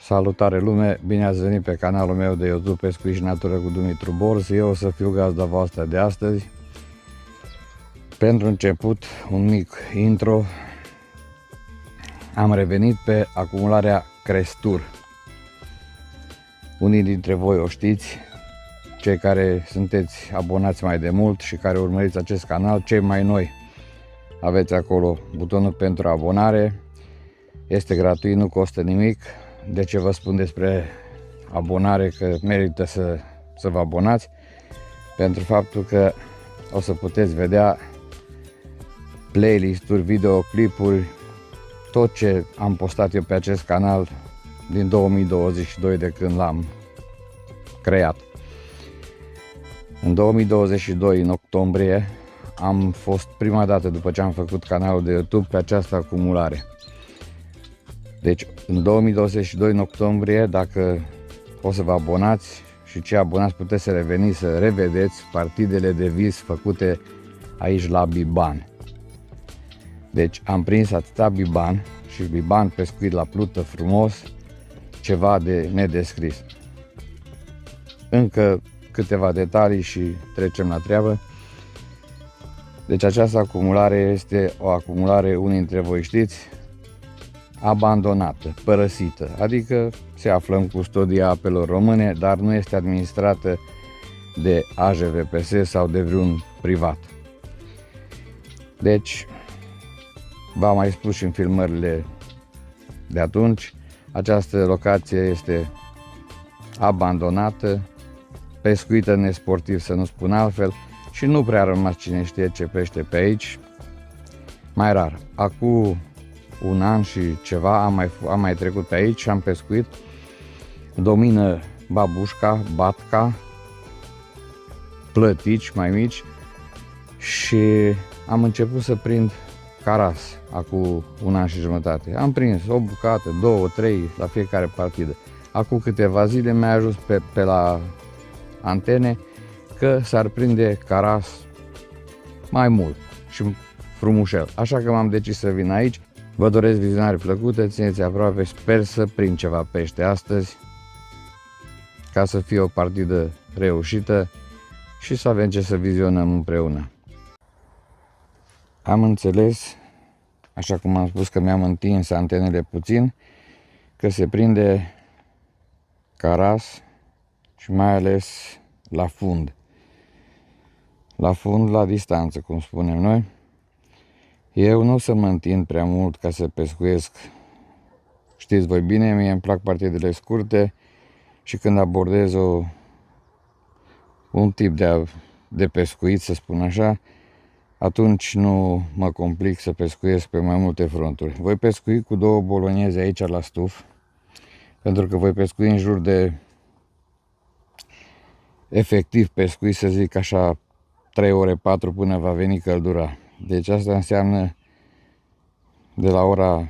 Salutare lume, bine ați venit pe canalul meu de YouTube Pescuit și Natură cu Dumitru Borz. Eu o să fiu gazda voastră de astăzi. Pentru început, un mic intro. Am revenit pe acumularea Crestur. Unii dintre voi o știți, cei care sunteți abonați mai de mult și care urmăriți acest canal, cei mai noi aveți acolo butonul pentru abonare. Este gratuit, nu costă nimic. De ce vă spun despre abonare că merită să vă abonați? Pentru faptul că o să puteți vedea playlist-uri, videoclipuri, tot ce am postat eu pe acest canal din 2022 de când l-am creat. În 2022, în octombrie, am fost prima dată după ce am făcut canalul de YouTube pe această acumulare. Deci în 2022, în octombrie, dacă o să vă abonați și cei abonați puteți să reveniți să revedeți partidele de vis făcute aici la Biban. Deci am prins atâta Biban și Biban pescuit la plută frumos, ceva de nedescris. Încă câteva detalii și trecem la treabă. Deci această acumulare este o acumulare, unii dintre voi știți, abandonată, părăsită, adică se află în custodia apelor române, dar nu este administrată de AJVPS sau de vreun privat. Deci, v-am mai spus și în filmările de atunci, această locație este abandonată, pescuită nesportiv, să nu spun altfel, și nu prea a rămas cine știe ce pește pe aici, mai rar. Acum un an și ceva am mai trecut pe aici și am pescuit. Domină babușca, batca, plătici mai mici și am început să prind caras acum un an și jumătate. Am prins o bucată, 2, 3 la fiecare partidă. Acum câteva zile mi-a ajuns pe la antene că s-ar prinde caras mai mult și frumușel. Așa că m-am decis să vin aici. Vă doresc vizionare plăcută, țineți aproape, sper să prind ceva pește astăzi, ca să fie o partidă reușită și să avem ce să vizionăm împreună. Am înțeles, așa cum am spus că mi-am întins antenele puțin, că se prinde caras și mai ales la fund. La fund, la distanță, cum spunem noi. Eu nu o să mă întind prea mult ca să pescuiesc. Știți voi bine, mie îmi plac partidele scurte și când abordez un tip de pescuit, să spun așa, atunci nu mă complic să pescuiesc pe mai multe fronturi. Voi pescui cu 2 bolonieze aici la stuf, pentru că voi pescui în jur de, efectiv pescui, să zic așa, 3 ore, 4 până va veni căldura. Deci asta înseamnă de la ora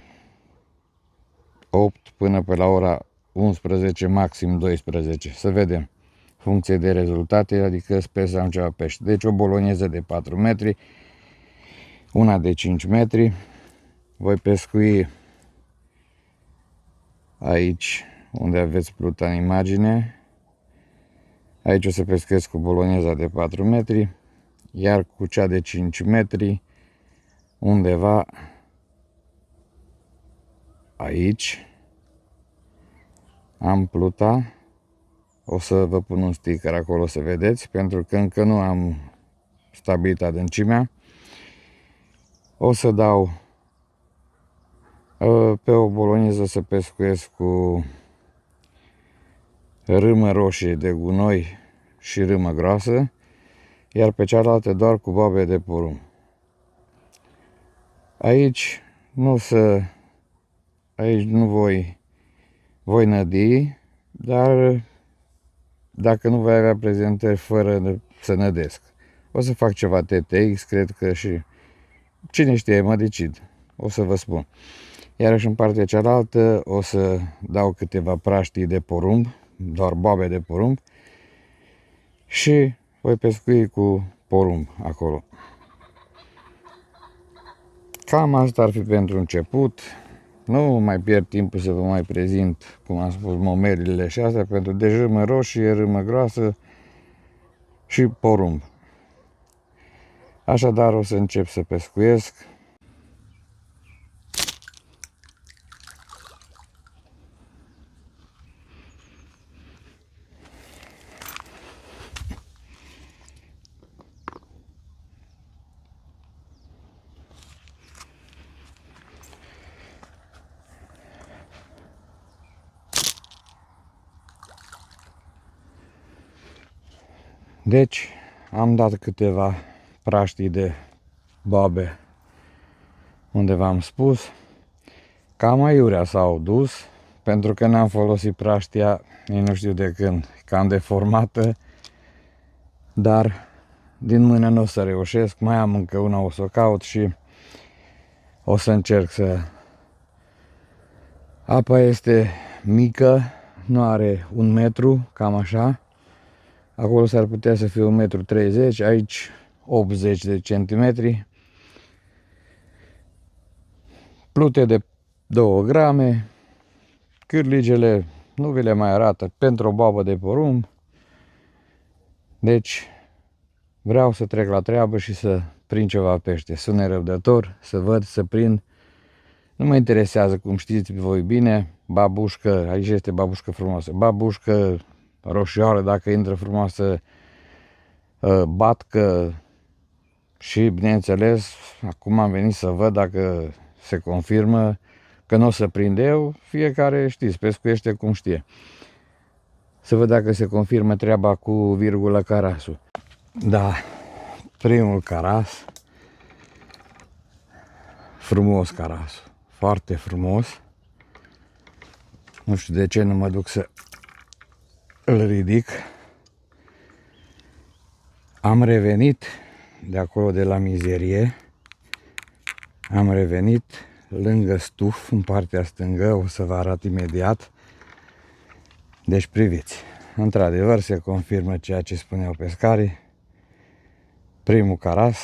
8 până pe la ora 11, maxim 12. Să vedem, funcție de rezultate, adică sper să am ceva pește. Deci o bolonieză de 4 metri, una de 5 metri. Voi pescui aici unde aveți pluta în imagine. Aici o să pescuiesc cu bolonieza de 4 metri, iar cu cea de 5 metri undeva aici am pluta. O să vă pun un sticker acolo să vedeți, pentru că încă nu am stabilit adâncimea. O să dau pe o bolonieză să pescuiesc cu râmă roșie de gunoi și râmă groasă, iar pe cealaltă doar cu boabe de porumb. Aici nu voi nădi, dar dacă nu voi avea prezentări fără să nădesc, o să fac ceva TTX, cred că, și cine știe, mă decid, o să vă spun. Iarăși în partea cealaltă o să dau câteva praștii de porumb, doar boabe de porumb, și voi pescui cu porumb acolo. Cam asta ar fi pentru început. Nu mai pierd timpul să vă mai prezint, cum am spus, momerile și astea, pentru de râmă roșie, râmă groasă și porumb. Așadar o să încep să pescuiesc. Deci am dat câteva praștii de boabe unde v-am spus. Cam aiurea s-au dus, pentru că n-am folosit praștia, ei nu știu de când, cam deformată, dar din mână nu o să reușesc, mai am încă una, o să o caut și o să încerc să... Apa este mică, nu are 1 metru, cam așa. Acolo s-ar putea să fie 1,30 m, aici 80 de centimetri. Plute de 2 grame. Cârligele nu vi le mai arată pentru o boabă de porumb. Deci vreau să trec la treabă și să prind ceva pește. Sunt nerăbdător să văd, să prind. Nu mă interesează, cum știți voi bine, babușcă, aici este babușcă frumoasă, babușcă roșioară, dacă intră frumoasă, batcă și, bineînțeles, acum am venit să văd dacă se confirmă că nu o să prind eu, fiecare, știți, pescuiește cum știe. Să văd dacă se confirmă treaba cu virgulă carasul. Da, primul caras, frumos carasul, foarte frumos. Nu știu de ce nu mă duc să îl ridic. Am revenit de acolo, de la mizerie. Am revenit lângă stuf, în partea stângă, o să vă arăt imediat. Deci priviți, într-adevăr se confirmă ceea ce spuneau pescarii. Primul caras.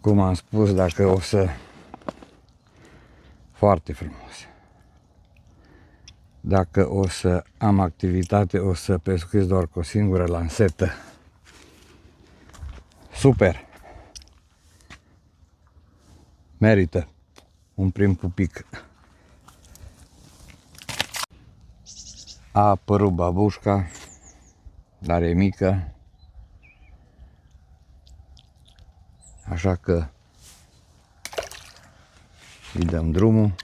Cum am spus, dacă o să... Foarte frumos. Dacă o să am activitate, o să pescuiesc doar cu o singură lansetă. Super! Merită un prim pupic. A apărut babușca, dar e mică. Așa că îi dăm drumul.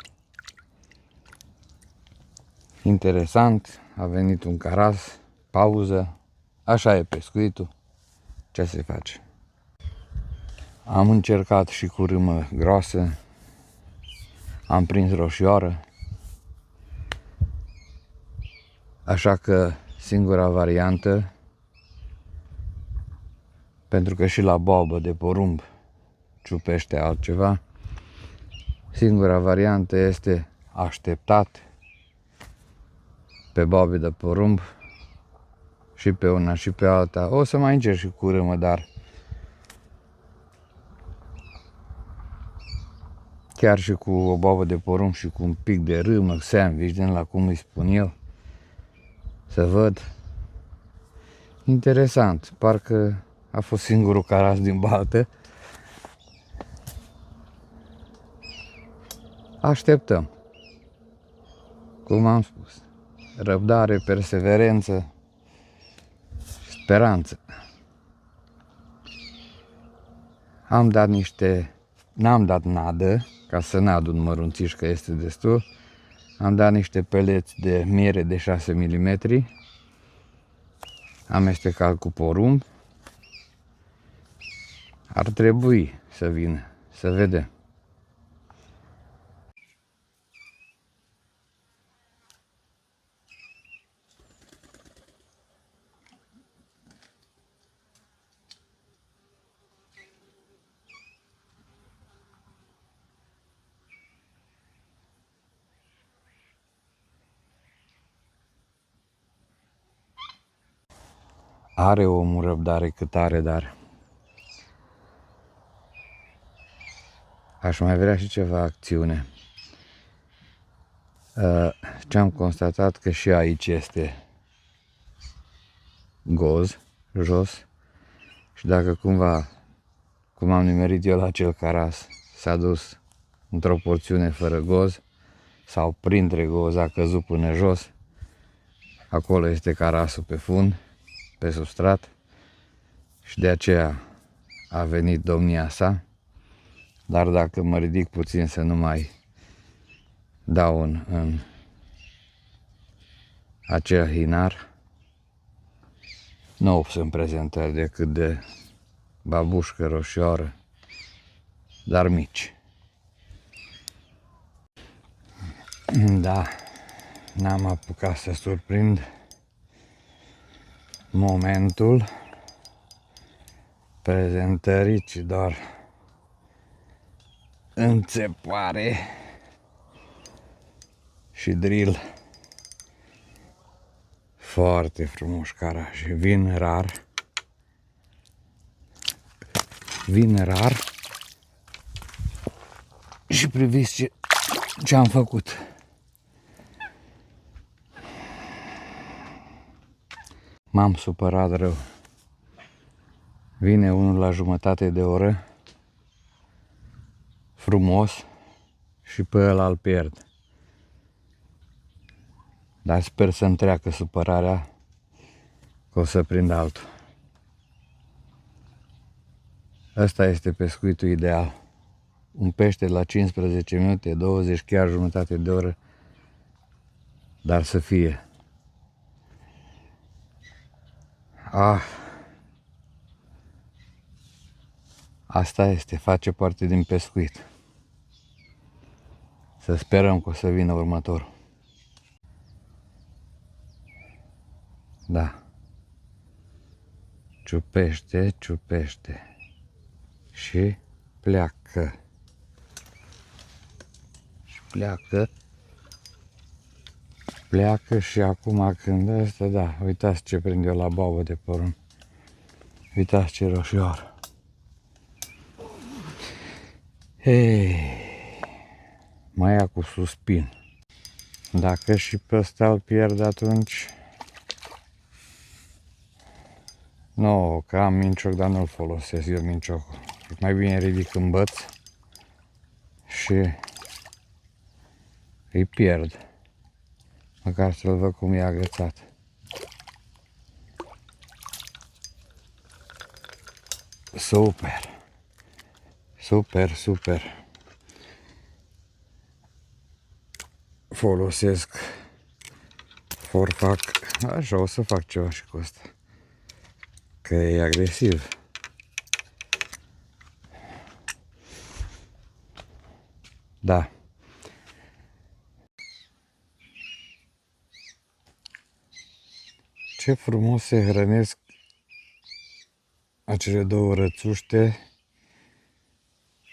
Interesant, a venit un caras, pauză, așa e pescuitul, ce se face. Am încercat și cu râmă groasă, am prins roșioară, așa că singura variantă, pentru că și la boabă de porumb ciupește altceva, singura variantă este așteptat pe boabe de porumb și pe una și pe alta. O să mai încerc și cu râmă, dar chiar și cu o boabă de porumb și cu un pic de râmă, sandwich, din la cum îi spun eu, să văd. Interesant, parcă a fost singurul caras din baltă. Așteptăm. Cum am spus, răbdare, perseverență, speranță. Am dat n-am dat nadă, ca să n-adu un mărunțiș, că este destul. Am dat niște peleți de miere de 6 mm, amestecat cu porumb. Ar trebui să vină, să vedem. Are omul răbdare cât are, dar aș mai vrea și ceva acțiune. Ce am constatat că și aici este goz jos și dacă cumva, cum am nimerit eu la acel caras, s-a dus într-o porțiune fără goz sau printre goz a căzut până jos, acolo este carasul pe fund, pe substrat și de aceea a venit domnia sa. Dar dacă mă ridic puțin să nu mai dau în acel hinar, nu sunt prezentări decât de babușcă roșioară, dar mici. Da, n-am apucat să surprind momentul prezentării, ci doar înțepare și drill. Foarte frumos carași, vin rar și priviți ce am făcut. M-am supărat rău. Vine unul la jumătate de oră, frumos, și pe ăla îl pierd. Dar sper să-mi treacă supărarea că o să prind altul. Ăsta este pescuitul ideal. Un pește la 15 minute, 20, chiar jumătate de oră, dar să fie. Asta este, face parte din pescuit. Să sperăm că o să vină următorul. Da. Ciupește și pleacă. Și pleacă și acum când ăsta, da, uitați ce prind eu la babă de porumb. Uitați ce roșioară. Hei, mai ia cu suspin. Dacă și pe ăsta îl pierd, atunci... Nu, că am mincioc, dar nu-l folosesc eu minciocul. Mai bine ridic în băț și îi pierd. Măcar să-l văd cum e agățat. Super! Super! Folosesc forfac. Așa, o să fac ceva și cu ăsta. Că e agresiv. Da. Ce frumos se hrănesc acele două rățuște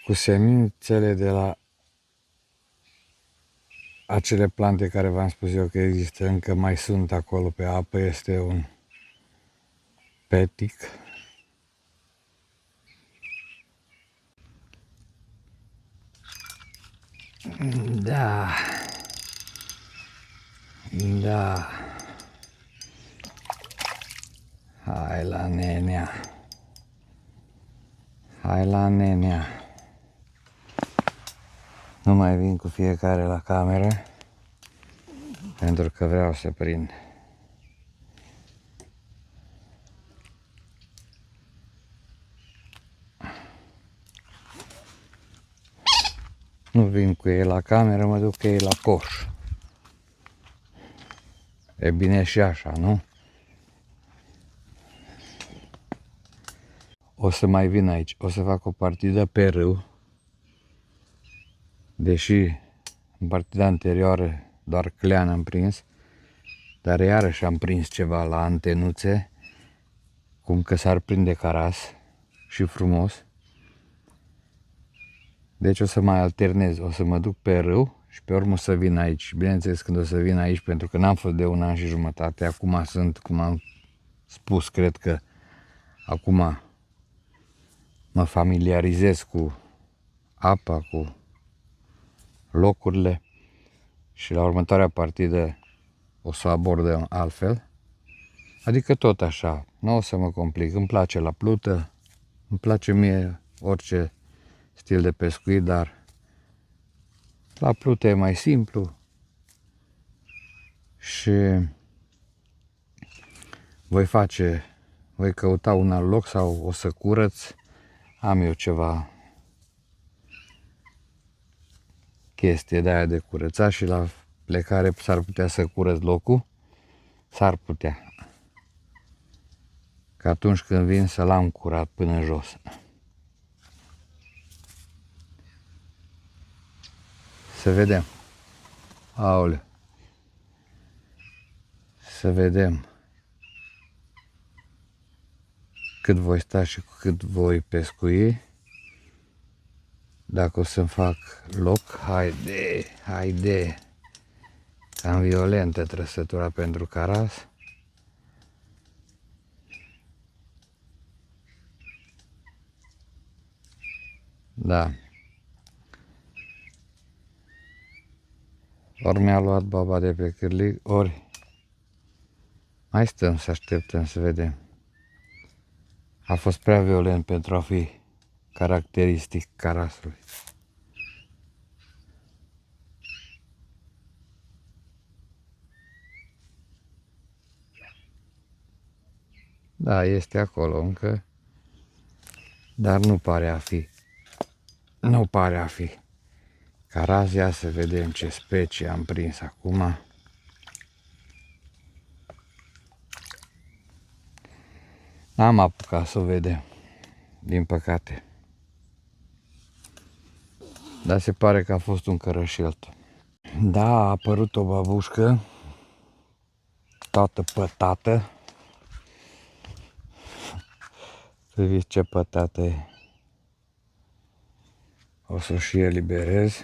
cu semințele de la acele plante care v-am spus eu că există, încă mai sunt acolo pe apă. Este un petic. Da. Hai la nenea. Nu mai vin cu fiecare la cameră, pentru că vreau să prind. Nu vin cu ei la cameră, mă duc cu ei la coș. E bine și așa, nu? O să mai vin aici, o să fac o partidă pe râu. Deși în partida anterioară doar clean am prins, dar iarăși am prins ceva la antenuțe, cum că s-ar prinde caras și frumos. Deci o să mai alternez, o să mă duc pe râu și pe urmă o să vin aici. Bineînțeles, când o să vin aici, pentru că n-am fost de 1 an și jumătate, acum sunt, cum am spus, cred că acum mă familiarizez cu apa, cu locurile și la următoarea partidă o să abordăm altfel. Adică tot așa, nu o să mă complic, îmi place la plută, îmi place mie orice stil de pescuit, dar la plută e mai simplu și voi căuta un alt loc sau o să curăț, am eu ceva chestie de aia de curățat și la plecare s-ar putea să curăț locul, s-ar putea, că atunci când vin să l-am curat până jos. Să vedem. Aoleu. Să vedem cât voi sta și cu cât voi pescui. Dacă o să-mi fac loc, haide. Cam violentă trăsătura pentru caras. Da. Ori mi-a luat baba de pe cârlig, ori mai stăm să așteptăm să vedem. A fost prea violent pentru a fi caracteristic carasului. Da, este acolo încă, dar nu pare a fi. Nu pare a fi. Caraz, ia să vedem ce specie am prins acum. N-am apucat să o vedem, din păcate. Dar se pare că a fost un cărășel. Da, a apărut o babușcă, toată pătată. Priviți ce pătată e. O să și eliberez.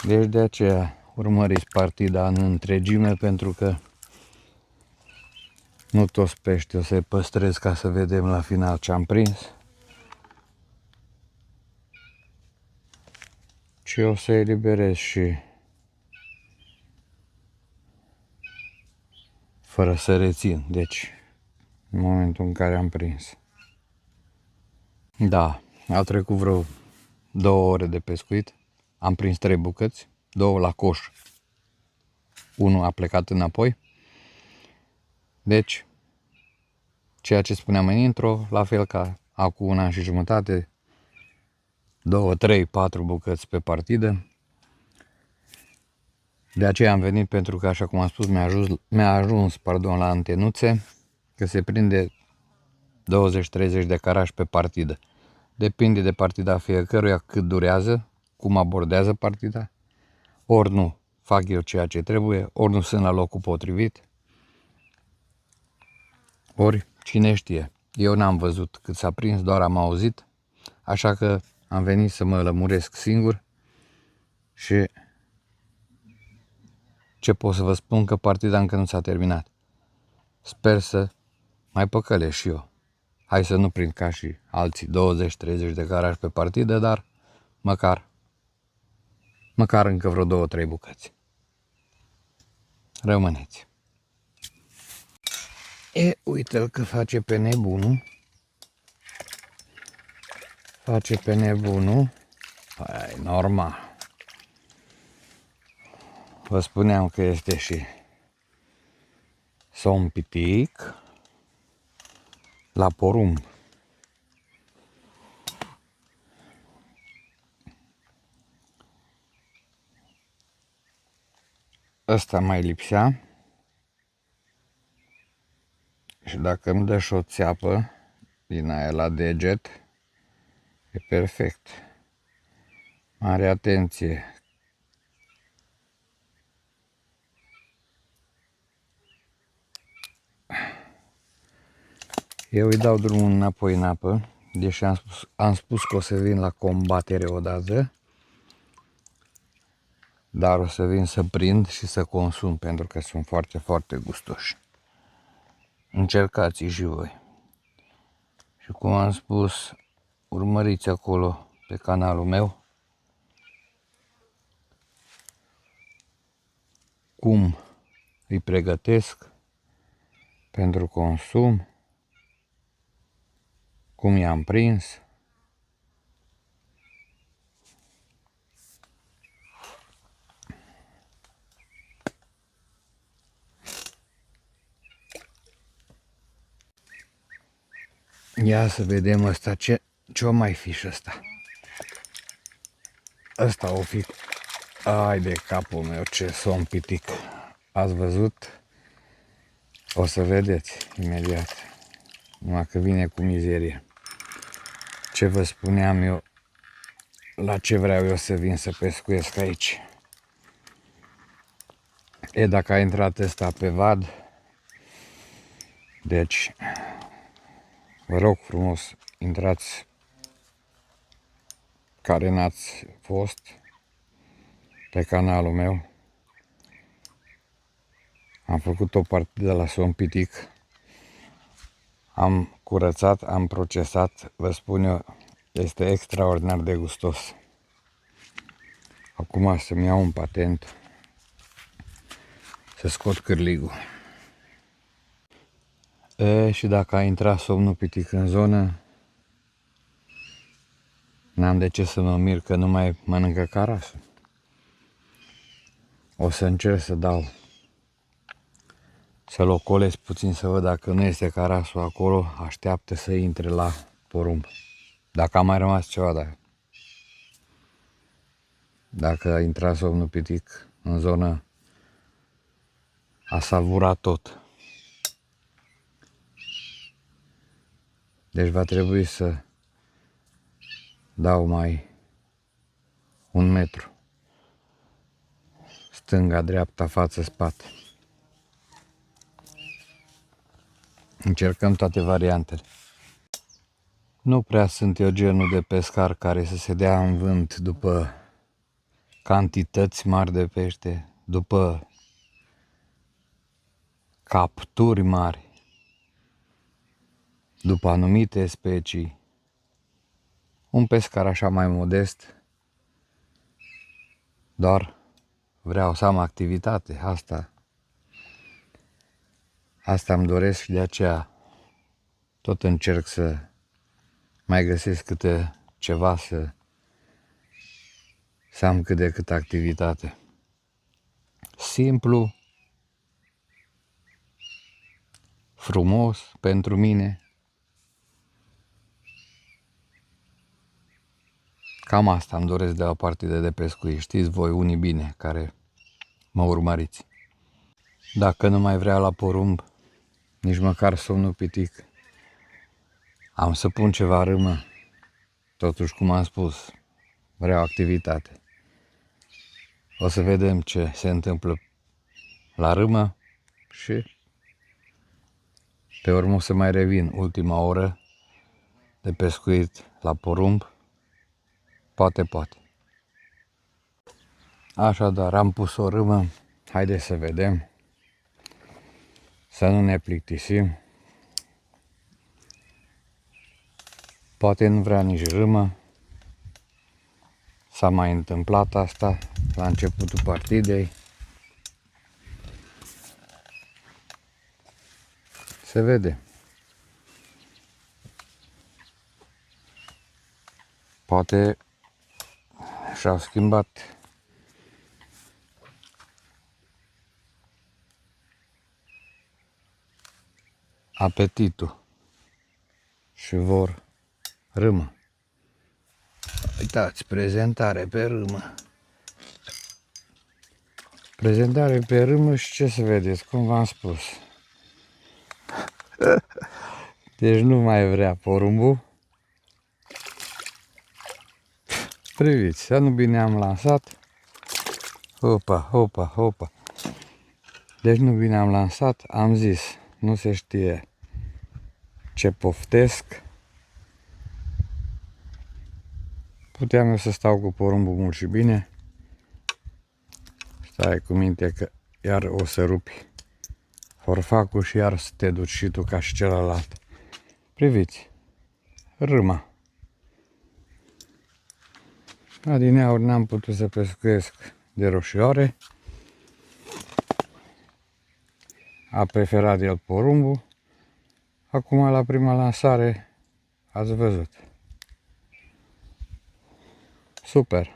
Deci de aceea urmăriți partida în întregime, pentru că nu toți pești o să-i păstrez ca să vedem la final ce am prins, ci o să eliberez și fără să rețin, deci în momentul în care am prins. Da, au trecut vreo 2 ore de pescuit, am prins 3 bucăți, 2 la coș, 1 a plecat înapoi. Deci, ceea ce spuneam în intro, la fel ca acum 1 an și jumătate, 2, 3, 4 bucăți pe partidă. De aceea am venit, pentru că, așa cum am spus, mi-a ajuns la antenuțe, că se prinde 20-30 de carași pe partidă. Depinde de partida fiecăruia, cât durează, cum abordează partida. Ori nu fac eu ceea ce trebuie, ori nu sunt la locul potrivit, ori cine știe. Eu n-am văzut cât s-a prins, doar am auzit, așa că am venit să mă lămuresc singur și ce pot să vă spun, că partida încă nu s-a terminat. Sper să mai păcălesc și eu. Hai să nu prind ca și alții 20-30 de carași pe partidă, dar măcar încă vreo 2-3 bucăți. Rămâneți. Uite-l că face pe nebunul. Face pe nebunul. Păi, normal. Vă spuneam că este și somn pitic la porumb. Ăsta mai lipsea. Și dacă îmi dă și o țeapă din aia la deget, e perfect. Mare atenție. Eu îi dau drumul înapoi în apă, deși am spus că o să vin la combatere odată. dar o să vin să prind și să consum pentru că sunt foarte, foarte gustoși. Încercați și voi. Și cum am spus, urmăriți acolo pe canalul meu cum îi pregătesc pentru consum, cum i-am prins. Ia să vedem ăsta ce-o mai fi și ăsta. Ăsta o fi. Ai de capul meu, ce somn pitic. Ați văzut? O să vedeți imediat. Numai că vine cu mizerie. Ce vă spuneam eu, la ce vreau eu să vin să pescuiesc aici. E, dacă a intrat ăsta pe vad, deci vă rog frumos, intrați care n-ați fost pe canalul meu. Am făcut o partidă la somn pitic. Am curățat, am procesat, vă spun eu, este extraordinar de gustos. Acum să-mi iau un patent, să scot cârligul. Și dacă a intrat somnul pitic în zonă, n-am de ce să mă mir că nu mai mănâncă carasul. O să încerc să dau, să-l ocolesc puțin să văd dacă nu este carasul acolo, așteaptă să intre la porumb. Dacă a mai rămas ceva, dacă a intrat somnul pitic în zonă, a savurat tot. Deci va trebui să dau mai 1 metru. Stânga, dreapta, față, spate. Încercăm toate variantele. Nu prea sunt eu genul de pescar care să se dea în vânt după cantități mari de pește, după capturi mari, după anumite specii. Un pescar așa mai modest, doar vreau să am activitate, asta îmi doresc și de aceea tot încerc să mai găsesc câte ceva să am cât de cât activitate. Simplu, frumos pentru mine. Cam asta îmi doresc de la partidă de pescuit. Știți voi unii bine care mă urmăriți. Dacă nu mai vrea la porumb, nici măcar somnul pitic, am să pun ceva râmă. Totuși, cum am spus, vreau activitate. O să vedem ce se întâmplă la râmă și pe urmă o să mai revin ultima oră de pescuit la porumb. Poate. Așadar, am pus o râmă. Haideți să vedem. Să nu ne plictisim. Poate nu vrea nici râmă. S-a mai întâmplat asta la începutul partidei. Se vede. Poate și-au schimbat apetitul și vor râmă. Uitați, prezentare pe râmă. Prezentare pe râmă și ce să vedeți, cum v-am spus. Deci nu mai vrea porumbul. Priviți, să nu bine am lansat. Hopa. Deci nu bine am lansat, am zis, nu se știe ce poftesc. Puteam eu să stau cu porumbul mult și bine. să ai cu minte că iar o să rupi forfacul și iar să te duci și tu ca și celălalt. Priviți, râma. Adineauri n-am putut să pescuiesc de roșioare. A preferat el porumbul. Acum la prima lansare ați văzut. Super!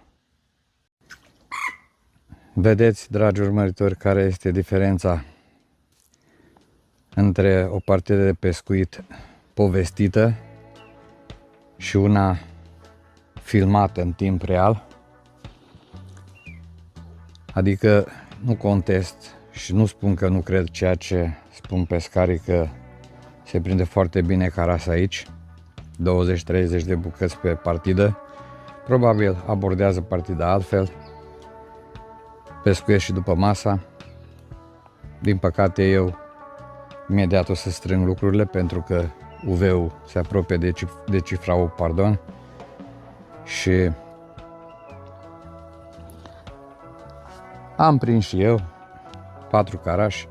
Vedeți, dragi urmăritori, care este diferența între o partidă de pescuit povestită și una filmată în timp real. Adică nu contest și nu spun că nu cred ceea ce spun pescarii, că se prinde foarte bine carasa aici, 20-30 de bucăți pe partidă. Probabil abordează partida altfel, pescuiesc și după masa. Din păcate eu imediat o să strâng lucrurile pentru că UV-ul se apropie de cifra 8, pardon. Și am prins și eu 4 carași,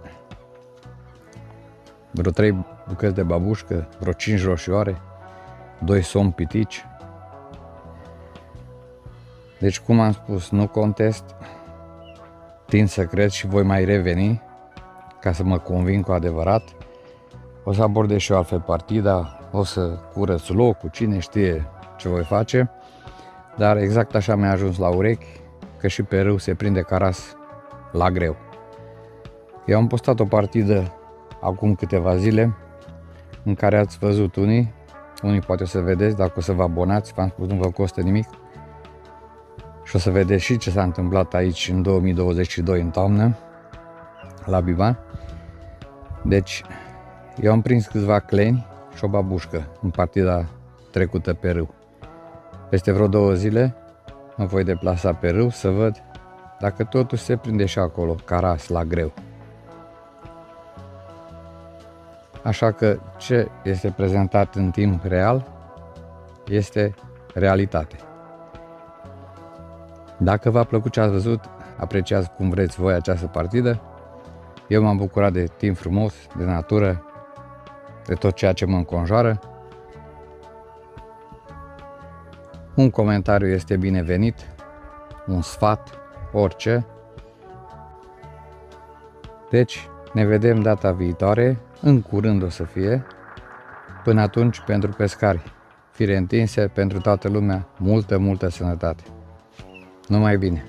vreo 3 bucăți de babușcă, vreo 5 roșioare, 2 somni pitici. Deci, cum am spus, nu contest, tind să cred și voi mai reveni ca să mă conving cu adevărat. O să abordez și eu altfel partida, o să curăț locul, cine știe ce voi face. Dar exact așa mi-a ajuns la urechi, că și pe râu se prinde caras la greu. Eu am postat o partidă acum câteva zile în care ați văzut unii poate o să vedeți, dacă o să vă abonați, v-am spus, nu vă costă nimic. Și o să vedeți și ce s-a întâmplat aici în 2022 în toamnă, la Biban. Deci, eu am prins câțiva cleni și o babușcă în partida trecută pe râu. Peste vreo 2 zile mă voi deplasa pe râu să văd dacă totuși se prinde și acolo caras la greu. Așa că ce este prezentat în timp real este realitate. Dacă v-a plăcut ce ați văzut, apreciați cum vreți voi această partidă. Eu m-am bucurat de timp frumos, de natură, de tot ceea ce mă înconjoară. Un comentariu este binevenit, un sfat, orice. Deci, ne vedem data viitoare, în curând o să fie. Până atunci, pentru pescari, fire întinse, pentru toată lumea, multă sănătate. Numai bine!